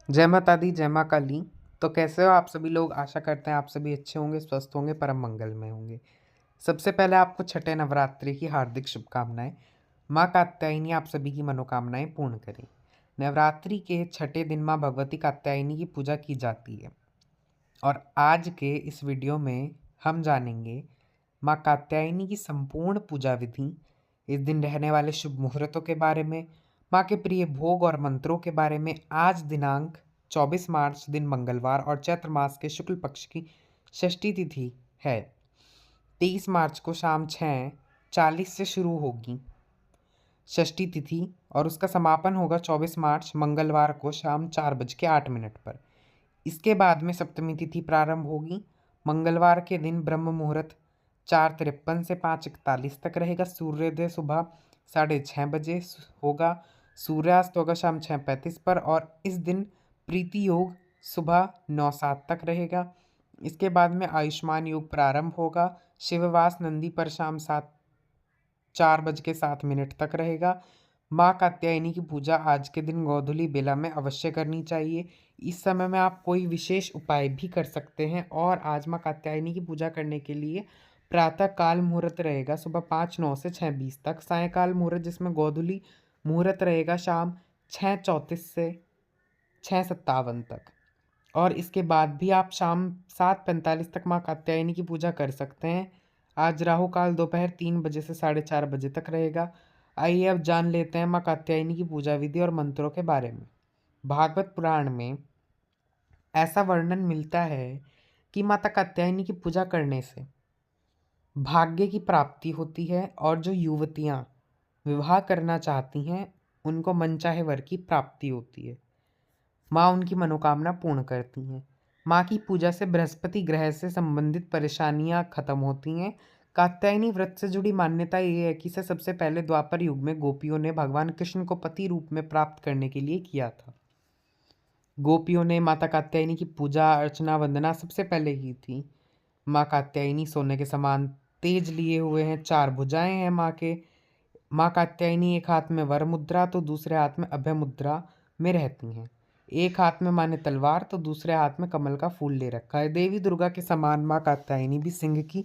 जय माता दी, जय माँ काली। तो कैसे हो आप सभी लोग? आशा करते हैं आप सभी अच्छे होंगे, स्वस्थ होंगे, परम मंगल में होंगे। सबसे पहले आपको छठे नवरात्रि की हार्दिक शुभकामनाएं। माँ कात्यायनी आप सभी की मनोकामनाएं पूर्ण करें। नवरात्रि के छठे दिन माँ भगवती कात्यायनी की पूजा की जाती है और आज के इस वीडियो में हम जानेंगे माँ कात्यायनी की संपूर्ण पूजा विधि, इस दिन रहने वाले शुभ मुहूर्तों के बारे में, माँ के प्रिय भोग और मंत्रों के बारे में। आज दिनांक 24 मार्च दिन मंगलवार और चैत्र मास के शुक्ल पक्ष की षष्ठी तिथि है। 23 मार्च को शाम 6:40 से शुरू होगी षष्ठी तिथि और उसका समापन होगा 24 मार्च मंगलवार को शाम 4:08 पर। इसके बाद में सप्तमी तिथि प्रारंभ होगी। मंगलवार के दिन ब्रह्म मुहूर्त 4:53 से 5:41 तक रहेगा। सूर्योदय सुबह 6:30 होगा। सूर्यास्त होगा शाम 6:35 पर और इस दिन प्रीति योग सुबह 9:07 तक रहेगा। इसके बाद में आयुष्मान योग प्रारंभ होगा। शिववास नंदी पर शाम 4:07 तक रहेगा। माँ कात्यायनी की पूजा आज के दिन गोधूली बेला में अवश्य करनी चाहिए। इस समय में आप कोई विशेष उपाय भी कर सकते हैं और आज माँ कात्यायनी की पूजा करने के लिए प्रातः काल मुहूर्त रहेगा सुबह 5:09 से 6:20 तक। सायंकाल मुहूर्त जिसमें गोधूली मुहूर्त रहेगा शाम 6:34 से 6:57 तक और इसके बाद भी आप शाम 7:45 तक माँ कात्यायनी की पूजा कर सकते हैं। आज राहु काल दोपहर 3 से 4:30 तक रहेगा। आइए अब जान लेते हैं माँ कात्यायनी की पूजा विधि और मंत्रों के बारे में। भागवत पुराण में ऐसा वर्णन मिलता है कि माता कात्यायनी की पूजा करने से भाग्य की प्राप्ति होती है और जो युवतियाँ विवाह करना चाहती हैं उनको मनचाहे वर की प्राप्ति होती है। माँ उनकी मनोकामना पूर्ण करती हैं। माँ की पूजा से बृहस्पति ग्रह से संबंधित परेशानियाँ खत्म होती हैं। कात्यायनी व्रत से जुड़ी मान्यता ये है कि इसे सबसे पहले द्वापर युग में गोपियों ने भगवान कृष्ण को पति रूप में प्राप्त करने के लिए किया था। गोपियों ने माता कात्यायनी की पूजा अर्चना वंदना सबसे पहले की थी। माँ कात्यायनी सोने के समान तेज लिए हुए हैं, 4 भुजाएं हैं माँ के। माँ कात्यायनी एक हाथ में वर मुद्रा तो दूसरे हाथ में अभय मुद्रा में रहती हैं। एक हाथ में माँ ने तलवार तो दूसरे हाथ में कमल का फूल ले रखा है। देवी दुर्गा के समान माँ कात्यायनी भी सिंह की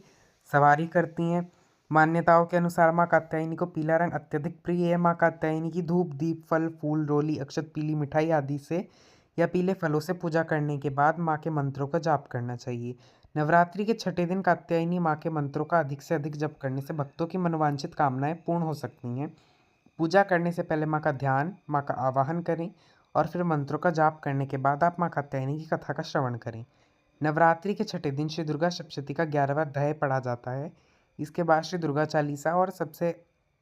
सवारी करती हैं। मान्यताओं के अनुसार माँ कात्यायनी को पीला रंग अत्यधिक प्रिय है। माँ कात्यायनी की धूप दीप फल फूल रोली अक्षत पीली मिठाई आदि से या पीले फलों से पूजा करने के बाद माँ के मंत्रों का जाप करना चाहिए। नवरात्रि के छठे दिन कात्यायनी माँ के मंत्रों का अधिक से अधिक जप करने से भक्तों की मनोवांछित कामनाएं पूर्ण हो सकती हैं। पूजा करने से पहले माँ का ध्यान, माँ का आवाहन करें और फिर मंत्रों का जाप करने के बाद आप माँ कात्यायनी की कथा का श्रवण करें। नवरात्रि के छठे दिन श्री दुर्गा सप्तशती का 11वां अध्याय पढ़ा जाता है। इसके बाद श्री दुर्गा चालीसा और सबसे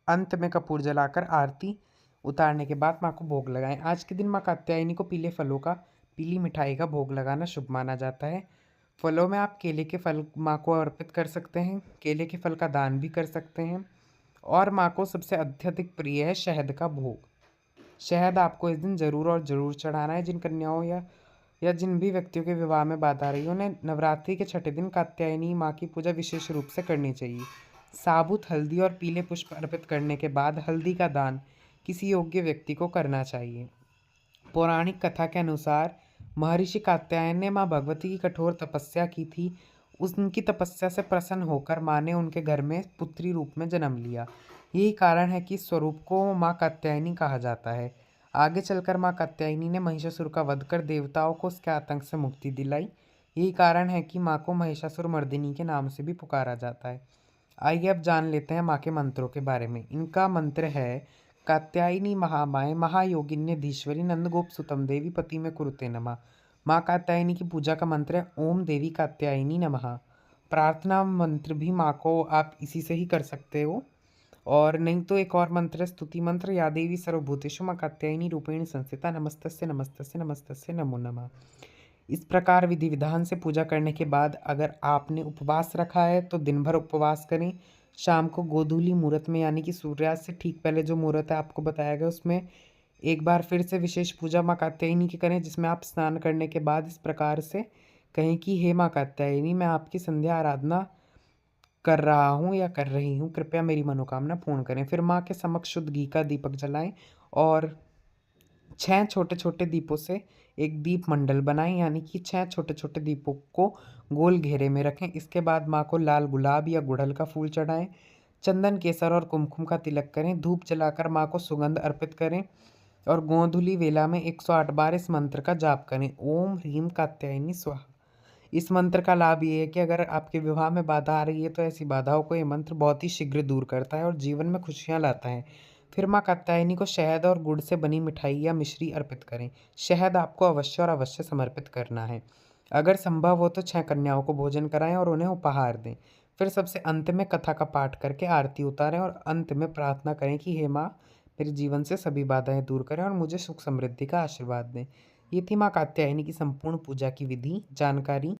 अंत में कपूर जलाकर आरती उतारने के बाद माँ को भोग लगाएं। आज के दिन माँ कात्यायनी को पीले फलों का, पीली मिठाई का भोग लगाना शुभ माना जाता है। फलों में आप केले के फल माँ को अर्पित कर सकते हैं, केले के फल का दान भी कर सकते हैं और माँ को सबसे अत्यधिक प्रिय है शहद का भोग। शहद आपको इस दिन ज़रूर और ज़रूर चढ़ाना है। जिन कन्याओं या जिन भी व्यक्तियों के विवाह में बाधा आ रही है उन्हें नवरात्रि के छठे दिन कात्यायनी माँ की पूजा विशेष रूप से करनी चाहिए। साबुत हल्दी और पीले पुष्प अर्पित करने के बाद हल्दी का दान किसी योग्य व्यक्ति को करना चाहिए। पौराणिक कथा के अनुसार महर्षि कात्यायन ने माँ भगवती की कठोर तपस्या की थी। उनकी तपस्या से प्रसन्न होकर माँ ने उनके घर में पुत्री रूप में जन्म लिया। यही कारण है कि इस स्वरूप को माँ कात्यायनी कहा जाता है। आगे चलकर माँ कात्यायनी ने महिषासुर का वध कर देवताओं को उसके आतंक से मुक्ति दिलाई। यही कारण है कि माँ को महिषासुर मर्दिनी के नाम से भी पुकारा जाता है। आइए अब जान लेते हैं माँ के मंत्रों के बारे में। इनका मंत्र है कात्यायनी महामाय महायोगिन्यधीश्वरी नंदगोप सुतम देवी पति में कुरुते नमः। माँ कात्यायनी की पूजा का मंत्र है ओम देवी कात्यायनी नमः। प्रार्थना मंत्र भी माँ को आप इसी से ही कर सकते हो और नहीं तो एक और मंत्र है स्तुति मंत्र, या देवी सर्वभूतेषु माँ कात्यायनी रूपेण संस्थिता नमस्तस्य नमस्तस्य नमस्तस्य नमो नमः। इस प्रकार विधि विधान से पूजा करने के बाद अगर आपने उपवास रखा है तो दिन भर उपवास करें। शाम को गोधूली मुहूर्त में यानी कि सूर्यास्त से ठीक पहले जो मुहूर्त है आपको बताया गया उसमें एक बार फिर से विशेष पूजा माँ कात्यायनी की करें, जिसमें आप स्नान करने के बाद इस प्रकार से कहें कि हे माँ कात्यायनी, मैं आपकी संध्या आराधना कर रहा हूँ या कर रही हूँ, कृपया मेरी मनोकामना पूर्ण करें। फिर माँ के समक्ष शुद्ध घी का दीपक जलाएं और 6 छोटे छोटे दीपों से एक दीप मंडल बनाएं, यानी कि 6 छोटे-छोटे दीपों को गोल घेरे में रखें। इसके बाद माँ को लाल गुलाब या गुड़हल का फूल चढ़ाएं। चंदन, केसर और कुमकुम का तिलक करें। धूप जलाकर माँ को सुगंध अर्पित करें और गोधूलि वेला में 108 बार इस मंत्र का जाप करें, ओम ह्रीम कात्यायनी स्वाहा। इस मंत्र का लाभ ये है कि अगर आपके विवाह में बाधा आ रही है तो ऐसी बाधाओं को ये मंत्र बहुत ही शीघ्र दूर करता है और जीवन में खुशियाँ लाता है। फिर माँ कात्यायनी को शहद और गुड़ से बनी मिठाई या मिश्री अर्पित करें। शहद आपको अवश्य और अवश्य समर्पित करना है। अगर संभव हो तो 6 कन्याओं को भोजन कराएं और उन्हें उपहार दें। फिर सबसे अंत में कथा का पाठ करके आरती उतारें और अंत में प्रार्थना करें कि हे माँ, मेरे जीवन से सभी बाधाएं दूर करें और मुझे सुख समृद्धि का आशीर्वाद दें। ये थी माँ कात्यायनी की संपूर्ण पूजा की विधि जानकारी।